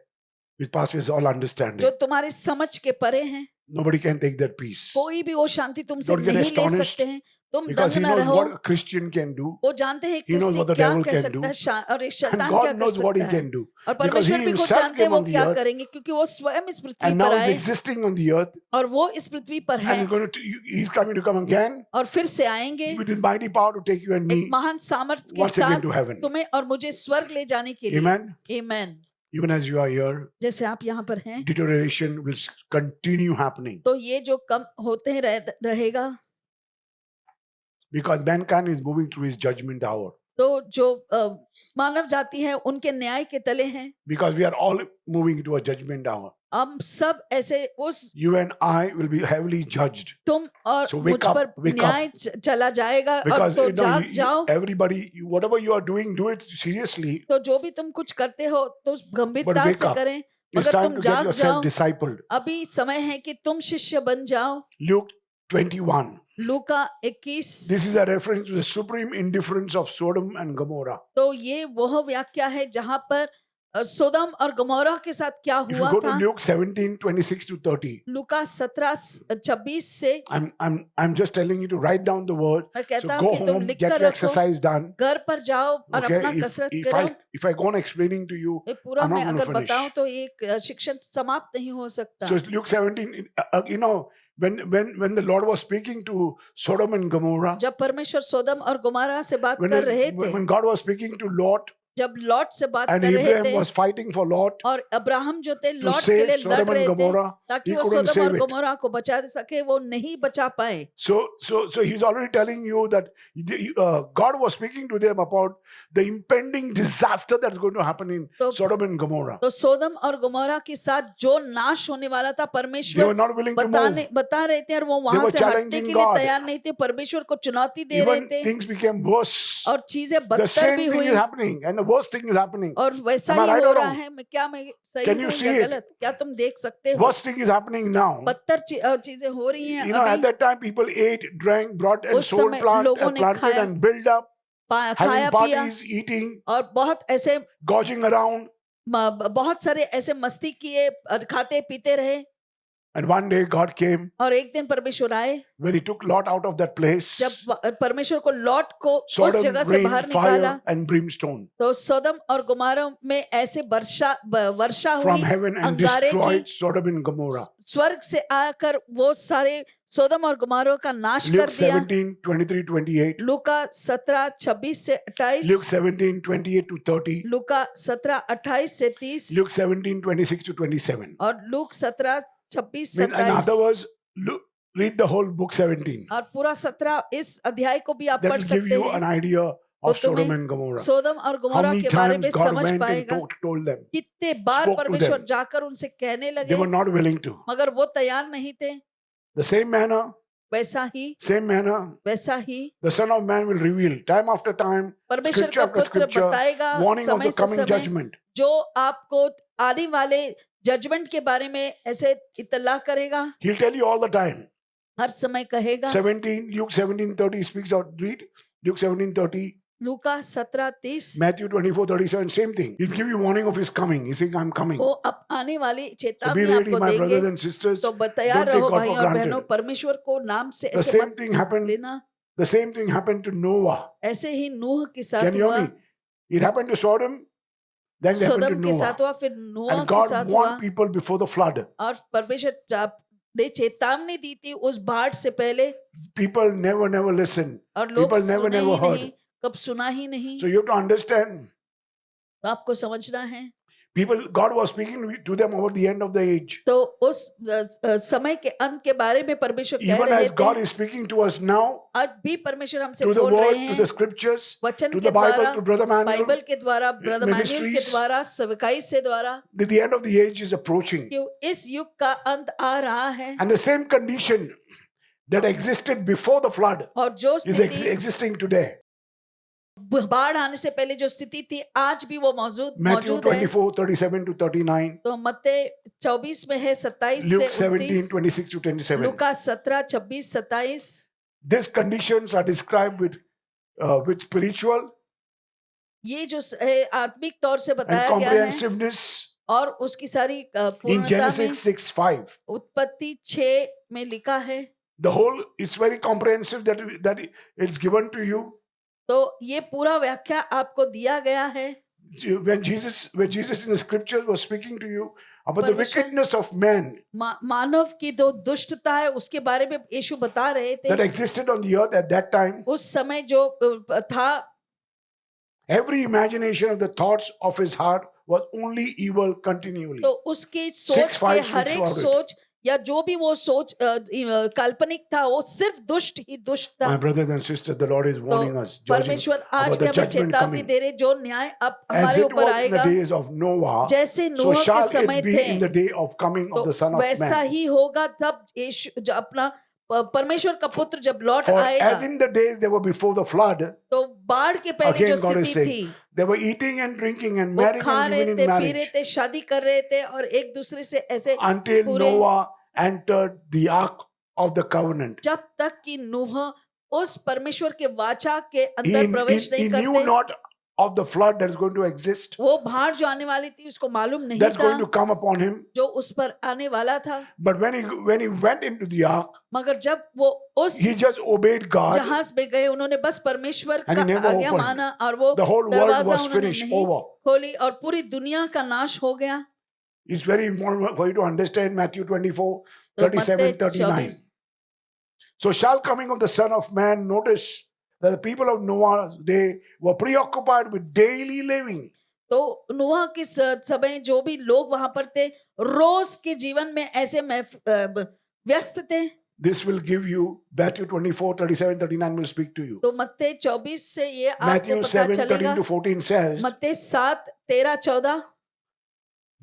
which passes all जो understanding. तुम्हारे समझ के परे हैं। Nobody can take that peace. कोई भी वो शांति तुमसे Don't get नहीं ले astonished, सकते हैं। तुम because दंग he ना knows रहो। what a Christian can do. वो जानते हैं He knows क्रिस्ती what the क्या devil कर can सकता do. है और ये And शैतान God क्या कर knows what he सकता है। can do. और Because he परमेश्वर भी खुद himself जानते हैं came वो on the क्या earth करेंगे, क्योंकि वो स्वयं इस पृथ्वी and now पर is आए existing on the earth, और वो इस पृथ्वी पर and है he's coming to come again और फिर से आएंगे with his mighty power to take you and एक me महान सामर्थ्य के once again साथ to heaven. तुम्हें और मुझे स्वर्ग ले जाने के लिए। Amen. Amen. Even as you are here, जैसे आप यहाँ पर हैं deterioration will continue happening तो ये जो कम होते हैं रहेगा, because mankind is moving through his judgment hour. तो जो मानव जाति है उनके न्याय के तले हैं। Because we are all moving into a judgment hour. हम सब ऐसे उस You and I will be heavily judged. तुम और So मुझ wake up, पर wake न्याय चला जाएगा और Because तो you know, जाग जाओ। everybody, whatever you are doing, do it seriously. तो जो भी तुम कुछ करते हो तो But गंभीरता wake से up. करें, It's मगर time तुम to get जाग yourself जाओ। discipled. अभी समय है कि तुम शिष्य बन जाओ। Luke 21. Luka 21। This is a reference to the supreme indifference of Sodom and Gomorrah. तो ये वह व्याख्या है जहां पर सोदम और गमोरा के साथ क्या If हुआ you go to था। Luke 17:26 to 30, लूका 17:26 से I'm just telling you to write down the word. मैं So कहता go हूँ कि तुम home, लिख get कर your रखो, exercise done. घर पर जाओ और Okay, अपना कसरत if करो। I go on explaining to you, ये पूरा I'm not मैं going to अगर finish. बताऊं तो ये शिक्षण समाप्त नहीं हो सकता। So Luke 17, you know, when the Lord was speaking to Sodom and Gomorrah, जब परमेश्वर सोदम और गुमारा से बात कर रहे थे, when God was speaking to Lot जब लॉट से बात and कर रहे Abraham थे was fighting for Lot और अब्राहम जो थे to लॉट के save लिए लड़ Sodom रहे and थे Gomorrah, ताकि he वो couldn't सोदम और save it. गमोरा को बचा सके, वो नहीं बचा पाए। So he's already telling you that God was speaking to them about the impending disaster that's going to happen in तो- Sodom and Gomorrah. तो सोदम और गमोरा के साथ जो नाश होने वाला था They were परमेश्वर not willing to move. बता रहे थे और वो They वहां were से हटने challenging के लिए God. तैयार नहीं थे, परमेश्वर को चुनौती दे रहे Even थे things became worse. और चीजें The बदतर same भी thing हुई is happening, and the worst thing is happening. और वैसा Am I ही right हो or रहा wrong? है। मैं सही Can you हूँ see या it? गलत, क्या तुम देख सकते हो? Worst thing is happening now. बदतर चीजें हो रही हैं You know, at अभी। that time, people ate, drank, brought, and उस sold, समय लोगों ने planted, खाया, and built up, खाया having पिया parties, eating, और बहुत ऐसे gouging around. बहुत सारे ऐसे मस्ती किए, खाते पीते रहे। And one day, God came और एक दिन परमेश्वर आए when He took Lot out of that place. जब परमेश्वर को लॉट को उस Sodom जगह से rained बाहर निकाला fire and brimstone तो सोदम और गुमारा में ऐसे वर्षा from हुई heaven and अंगारे destroyed की। Sodom and Gomorrah. स्वर्ग से आकर वो सारे सोदम और गुमारों का नाश Luke कर दिया। 17:23-28. लूका 17:26 से 28, Luke 17:28-30. लूका 17:28 से 30 Luke 17:26-27. और look 17:26 In other 27 words, read the whole book 17. और पूरा 17 इस अध्याय को भी आप That पढ़ will give सकते you an हैं। idea तो of Sodom तुम्हें and Gomorrah. सोदम और How गुमोरा many के बारे में times God समझ went and पाएगा। told them. कितने बार spoke to परमेश्वर them. जाकर उनसे कहने They लगे were not willing to. मगर वो तैयार नहीं थे। The same manner, वैसा ही the Son of Man will reveal time after time, परमेश्वर scripture का after पुत्र scripture, बताएगा warning of समय the से coming समय judgment. जो आपको आने वाले जजमेंट के बारे में ऐसे इत्तला करेगा, He'll tell you all the time. हर समय कहेगा। 17, Luke 17:30 speaks out. Read Luke 17:30, Luka 17:30 Matthew 24:37, same thing. He'll give you warning of his coming. He's saying, I'm coming. वो अब आने वाली So be चेतावनी ready, आपको my देंगे, brothers and sisters. तो Don't तैयार take रहो God भाई for और बहनों, granted. परमेश्वर को नाम से The ऐसे same मत thing happened. लेना। The same thing happened to Noah. ऐसे ही नूह के साथ Can you हुआ, hear me? It happened to Sodom, then it happened to सोदम के Noah. साथ हुआ, फिर नूह And के God साथ हुआ warned people before the flood. और परमेश्वर ने चेतावनी दी थी उस बाढ़ से पहले People never listened. और लोग People never सुने ही heard. नहीं, कब सुना ही नहीं। So you have to understand. तो आपको समझना है। God was speaking to them about the end of the age. तो उस समय के अंत के बारे में परमेश्वर कह Even रहे as God थे। is speaking to us now, आज भी परमेश्वर हमसे through the बोल रहे word, to हैं, the scriptures, वचन to के the Bible, द्वारा, to Brother Manuel, बाइबल के द्वारा, ब्रदर मैनुअल के ministries, द्वारा, सेवकाई से द्वारा, that the end of the age is approaching. कि इस युग का अंत आ रहा है And the same condition that existed before the flood और जो is स्थिति existing today. बाढ़ आने से पहले जो स्थिति थी आज भी वो Matthew मौजूद है। 24:37-39, तो मत्ते 24 में है 27 Luke से 29, 17:26-27. लूका 17, 26, 27। These conditions are described with spiritual ये जो है आत्मिक तौर से and बताया गया है comprehensiveness और उसकी सारी In पूर्णता में Genesis 6:5. उत्पत्ति 6 में लिखा है। The whole, it's very comprehensive that it's given to you. तो ये पूरा व्याख्या आपको दिया गया है। When Jesus in the scriptures was speaking to you about the परमेश्वर- wickedness of man मानव की जो दुष्टता है उसके बारे में यीशु बता रहे that थे। existed on the earth at that time, उस समय जो था, every imagination of the thoughts of his heart was only evil continually. तो उसकी सोच 6:5 के हर एक speaks about it. सोच या जो भी वो सोच काल्पनिक था वो सिर्फ दुष्ट ही दुष्ट था। My brothers and sisters, the Lord is तो warning us, judging परमेश्वर आज about भी the हमें judgment चेतावनी coming. दे रहे, जो न्याय अब As हमारे it ऊपर was in the आएगा, days of Noah, जैसे so नूह के shall समय it be थे, in the day of coming तो of the Son of वैसा Man. ही होगा तब यीशु जो अपना परमेश्वर का पुत्र जब लौट For आएगा। as in the days they were before the flood, तो बाढ़ के पहले again जो God is स्थिति saying, थी, they were eating and drinking and वो marrying खा and रहे giving थे, in पी रहे marriage थे, शादी कर रहे थे और एक दूसरे से ऐसे until पूरे Noah entered the ark of the covenant. जब तक कि नूह उस परमेश्वर के वाचा के He, अंदर प्रवेश he नहीं knew करते। not of the flood that is going to exist, वो बाढ़ जो आने वाली थी उसको मालूम नहीं that's था, going to come upon him. जो उस पर आने वाला था। But when he went into the ark, मगर जब वो उस he just obeyed God. जहाज में गए, उन्होंने बस परमेश्वर And he का never आज्ञा opened. माना और वो The whole world दरवाजा was उन्होंने finished, नहीं over. खोली और पूरी दुनिया का नाश हो गया। It's very important for you to understand Matthew 24, तो 37, मत्ती 39. 24 So shall coming of the Son of Man, notice that the people of Noah's day were preoccupied with daily living. तो नूह के समय जो भी लोग वहां पर थे, रोज के जीवन में ऐसे व्यस्त थे। This will give you, Matthew 24, 37, 39 will speak to you. तो मत्ती 24 से ये आपको Matthew पता 7, चलेगा। 13 to 14 says, मत्ती 7, 13, 14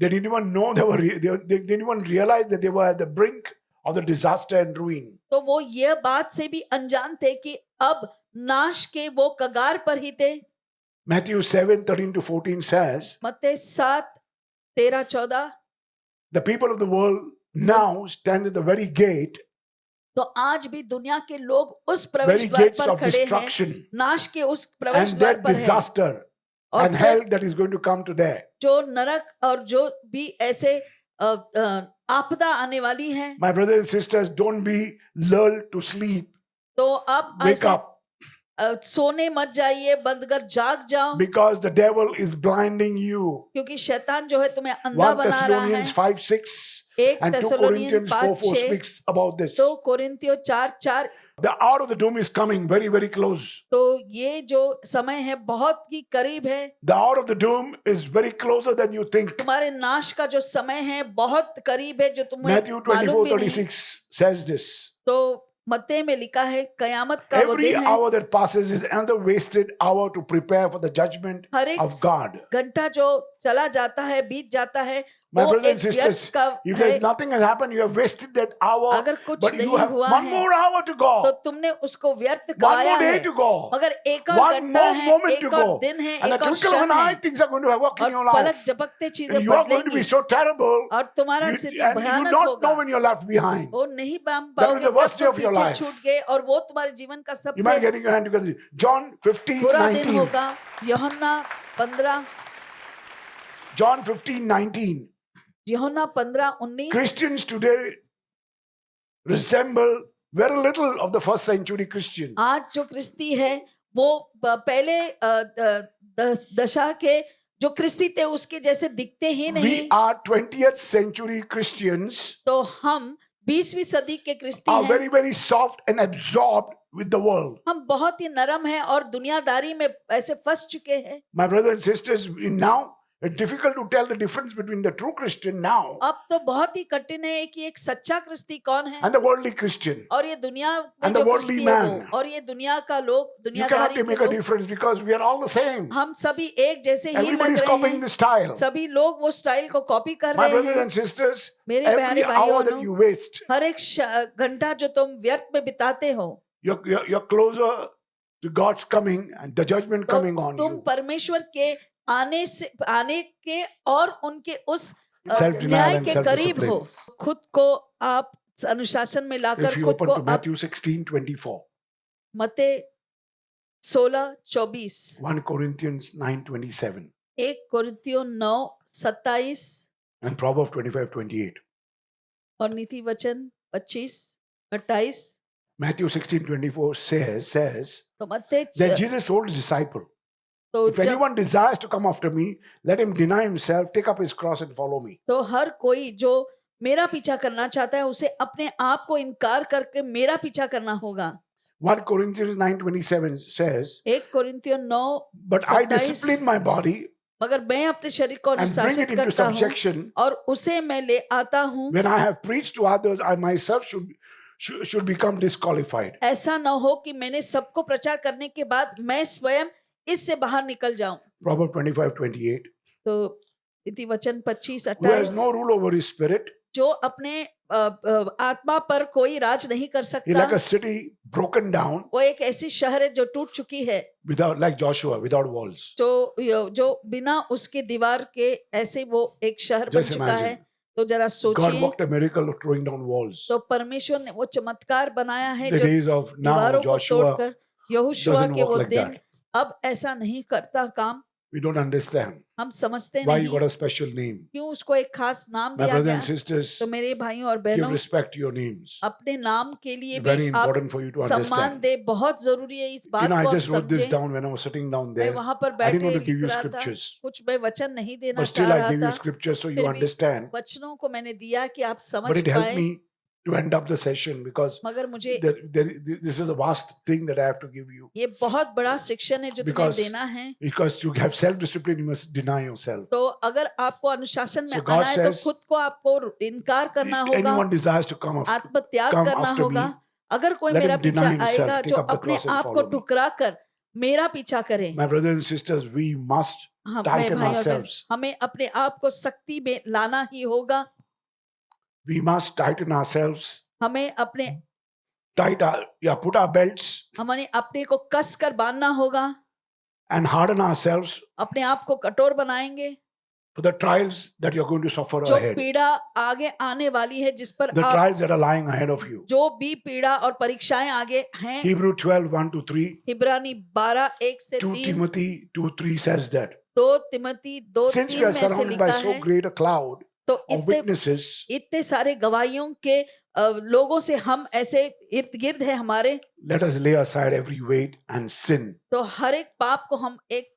they didn't even know they didn't even realize that they were at the brink of the disaster and ruin. तो वो ये बात से भी अनजान थे कि अब नाश के वो कगार पर ही थे। Matthew 7, 13 to 14 says, मत्ती 7, 13, 14 the people of the world now stand at the very gate, तो आज भी दुनिया के लोग उस very प्रवेश द्वार gates पर of खड़े हैं, destruction नाश के उस प्रवेश and द्वार that पर हैं। disaster और and फिर hell that is going to come to there. जो नरक और जो भी ऐसे आपदा आने वाली है, My brothers and sisters, don't be lulled to sleep. तो अब Wake ऐसे up, सोने मत जाइए, बंद कर जाग जाओ, because the devil is blinding you. क्योंकि शैतान जो है तुम्हें अंधा 1 बना रहा Thessalonians है। 5, 6 एक and 2 Thessalonian Corinthians 4, 5, 4 6 speaks about this. तो कोरिन्थियों 4, 4 The hour of the doom is coming very, very close. तो ये जो समय है बहुत ही करीब है। The hour of the doom is very closer than you think. तुम्हारे नाश का जो समय है बहुत करीब है, जो तुम्हें Matthew मालूम 24, भी नहीं। 36 says this. तो मत्ती में लिखा है कयामत का वो Every दिन है। hour that passes is another wasted hour to prepare for the judgment हर एक of God. घंटा जो चला जाता है, बीत जाता है, My वो brothers and एक sisters, व्यर्थ का if है। there's nothing has happened, you have wasted that hour, अगर कुछ but you नहीं have हुआ one है, more hour to तो go, तुमने उसको व्यर्थ one गवाया more day है। to go, मगर एक और one घंटा more है, moment to एक और go. दिन है, And the एक और twinkle of क्षण an eye, है, things are going to work in और your पलक life. झपकते चीजें And you are going to be बदलेंगी so terrible, और तुम्हारा you, स्थिति and you भयानक not know होगा। when you're left behind. वो नहीं पाम That was पाओगे the कब worst day तुम of your पीछे life. छूट गए और वो तुम्हारे जीवन का You might सबसे getting your hand together. John 15, बुरा दिन 19. होगा। यूहन्ना 15, John 15, 19. यूहन्ना 15, 19 Christians today resemble very little of the first century Christians. आज जो क्रिस्ती है वो पहले दशा के जो क्रिस्ती थे उसके जैसे दिखते ही नहीं। We are 20th century Christians तो हम 20वीं सदी के क्रिस्ती are हैं। very, very soft and absorbed with the world. हम बहुत ही नरम हैं और दुनियादारी में ऐसे फंस चुके हैं। My brothers and sisters, now it's difficult to tell the difference between the true Christian now अब तो बहुत ही कठिन है कि एक सच्चा क्रिस्ती कौन है and the worldly Christian. और ये दुनिया में And the जो worldly क्रिस्ती है man. वो, और ये दुनिया का लोग, You दुनियादारी cannot के make a लोग, difference because we are all the same. हम सभी एक जैसे ही लग Everybody is रहे copying हैं। the style. सभी लोग वो स्टाइल को कॉपी कर My रहे brothers हैं। and sisters, मेरे every प्यारे hour that भाइयों, you waste, हर एक घंटा जो तुम व्यर्थ में बिताते हो, you're closer to God's coming and the judgment तो coming on तुम you. परमेश्वर के आने के और उनके उस Self-denial न्याय and के करीब हो। self-discipline. खुद को आप अनुशासन में लाकर If you खुद open को to आप Matthew 16, 24, मत्ती 16, 24, 1 Corinthians 9, 27. 1 कोरिन्थियों 9, 27 And Proverbs 25:28. और नीति वचन 25-28। Matthew 16:24 says तो मत्ती that Jesus told his disciple, तो if जब anyone desires to come after me, let him deny himself, take up his cross and follow me. तो हर कोई जो मेरा पीछा करना चाहता है उसे अपने आप को इनकार करके मेरा पीछा करना होगा। 1 Corinthians 9:27 says, 1 कोरिन्थियों 9 but I 27, discipline my body मगर मैं अपने शरीर को and bring अनुशासित it into करता हूँ subjection. और उसे मैं ले आता हूँ। When I have preached to others, I myself should become disqualified. ऐसा न हो कि मैंने सबको प्रचार करने के बाद मैं स्वयं इससे बाहर निकल जाऊं। Proverbs 25:28. तो नीति वचन Who has 25-28, no rule over his spirit, जो अपने आत्मा पर कोई राज नहीं कर is सकता, like a city broken down वो एक ऐसी शहर है जो टूट चुकी है, without, like Joshua, without walls. जो बिना उसके दीवार के ऐसे वो एक शहर बन Just चुका imagine. है। तो जरा God सोचिए, worked a miracle of throwing down walls. तो परमेश्वर ने वो चमत्कार बनाया है The जो days of now, दीवारों को Joshua तोड़कर, यहोशुआ doesn't के work वो like दिन that. अब ऐसा नहीं करता काम। We don't understand हम समझते why नहीं you got a special name. क्यों उसको एक खास नाम My दिया brothers गया। and sisters, तो मेरे भाइयों और give बहनों, respect to your names. अपने नाम के लिए Very भी आप important for you to सम्मान understand. दे, बहुत जरूरी है इस बात I को आप just wrote this समझें। down when I was sitting down मैं there. वहां पर I बैठे didn't want to give लिख you रहा था, scriptures, कुछ मैं वचन नहीं देना but चाह still I रहा gave you था, scriptures so you फिर भी understand. वचनों को मैंने दिया कि आप समझ But it helped पाए। me to end up the session because मगर मुझे this is a vast thing that I have to give you. ये बहुत बड़ा शिक्षण है जो तुम्हें Because देना है। Because to have self-discipline, you must deny yourself. तो अगर आपको अनुशासन में So God आना है तो says, खुद को आपको इनकार करना If होगा, anyone desires to come आत्मत्याग come करना after होगा। me, अगर कोई let मेरा him deny पीछा himself, आएगा take जो up the अपने cross and आप को follow me. ठुकरा कर मेरा पीछा करे। my brothers and sisters, we must हम tighten भाई और बहन, ourselves. हमें अपने आप को सख्ती में लाना ही होगा। We must tighten ourselves. हमें अपने Put our belts हमें अपने को कस कर बांधना होगा, and harden ourselves अपने आप को कठोर बनाएंगे। for the trials that you're going to suffer जो ahead. पीड़ा आगे आने वाली है, जिस पर The आप trials that are lying ahead of you. जो भी पीड़ा और परीक्षाएं आगे हैं। Hebrew 12:1-3. इब्रानी 12:1-3, 2 Timothy 2:3 says that. 2 Timothy 2:3 Since we are में ऐसे surrounded by लिखा so है। great a cloud तो of witnesses, इतने सारे गवाहियों के लोगों से हम ऐसे इर्द गिर्द है हमारे, let us lay aside every weight and sin. तो हर एक पाप को हम एक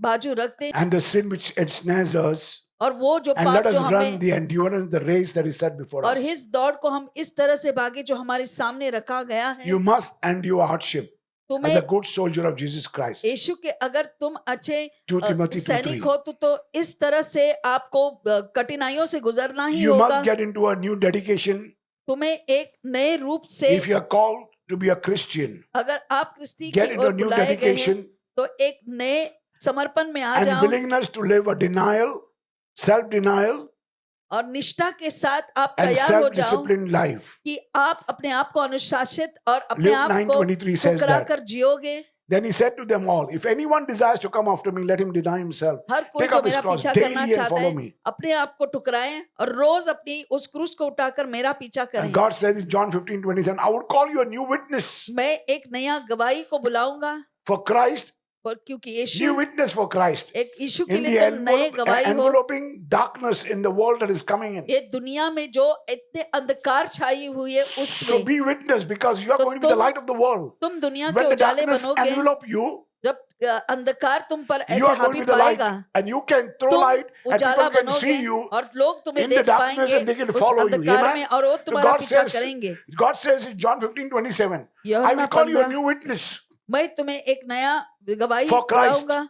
बाजू रख दें, And the sin which ensnares us, और वो जो and let पाप us जो run हमें, the endurance, the race that is set before और us. इस दौड़ को हम इस तरह से भागे जो हमारे सामने रखा गया है। You must endure hardship as तुम्हें a good soldier of Jesus Christ. यीशु के, अगर तुम अच्छे 2 Timothy सैनिक 2:3. हो तो इस तरह से आपको कठिनाइयों से गुजरना ही You होगा। must get into a new dedication तुम्हें एक नए रूप से, if you are called to be a Christian. अगर आप क्रिस्ती Get की into a ओर new बुलाए गए हैं, dedication तो एक नए समर्पण में आ and जाओ, willingness to live a denial, self-denial, और निष्ठा के साथ आप and तैयार हो जाओ self-disciplined life. कि आप अपने आप को अनुशासित और अपने Luke आप को 9:23 says ठुकरा that. कर जियोगे। Then he said to them all, if anyone desires to come after me, let him deny himself. हर कोई Take जो up his मेरा cross पीछा daily करना and चाहता follow है, me. अपने आप को ठुकराएं और रोज अपनी उस क्रूस को उठाकर मेरा पीछा करें। And God says in John 15:27, I would call you a new witness मैं एक नया गवाही को बुलाऊंगा, for Christ, और क्योंकि new Yeshu, witness for Christ. एक यीशु के In लिए the तुम नए गवाही हो। enveloping darkness in the world that is coming in. ये दुनिया में जो इतने अंधकार छाई हुई है So उसमें be witness because you are तो going to be the तुम- light of the world. तुम दुनिया के When the उजाले darkness बनोगे। envelop you, जब अंधकार तुम पर you ऐसे are going हावी to be the light पाएगा, and you can throw तुम light and Ujala people can see बनोगे you और लोग तुम्हें in the देख darkness and they पाएंगे can उस follow you. अंधकार Amen? में, और वो So तुम्हारा God पीछा says, करेंगे। God says in John 15:27, I यूहन्ना will call you a 15, new witness मैं तुम्हें एक नया गवाही For Christ. बुलाऊंगा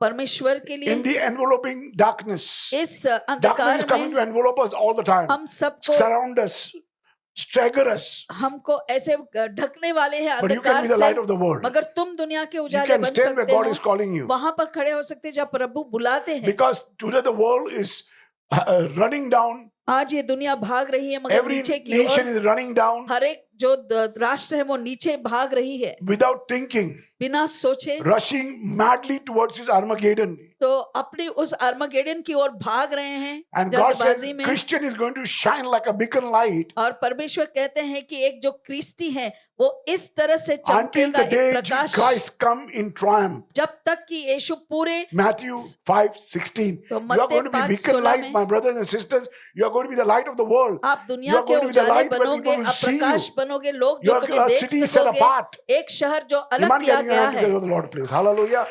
परमेश्वर के लिए। in the enveloping darkness. इस Darkness अंधकार is coming में to envelop us all the time, हम सबको, surround us, stagger us, हमको ऐसे ढकने वाले हैं but you can अंधकार be the से, light of the world. मगर तुम दुनिया के You उजाले can बन stand where सकते God हो, is calling you. वहां पर खड़े हो सकते हैं जहाँ प्रभु बुलाते हैं। Because today the world is running down, आज ये दुनिया भाग रही है, मगर every नीचे की nation ore is running down हर एक जो राष्ट्र है वो नीचे भाग रही है, without thinking. बिना सोचे rushing madly towards his Armageddon. तो अपनी उस आर्मागेडन की ओर भाग रहे हैं And God says, जल्दबाजी में। Christian is going to shine like a beacon light और परमेश्वर कहते हैं कि एक जो क्रिस्ती है वो इस तरह से until चमकेगा the day एक प्रकाश Christ come in triumph. जब तक कि यीशु पूरे Matthew 5:16. तो You are मत्ती going to be 5:16 beacon light, में my brothers and sisters. You are going to be the light of the world. आप You दुनिया are के going to be the उजाले light where बनोगे, people will आप see you. प्रकाश बनोगे, लोग You जो are तुम्हें a देख city set सकोगे, apart. एक शहर जो अलग Imagine किया getting your गया hand है। together with the Lord, please. Hallelujah.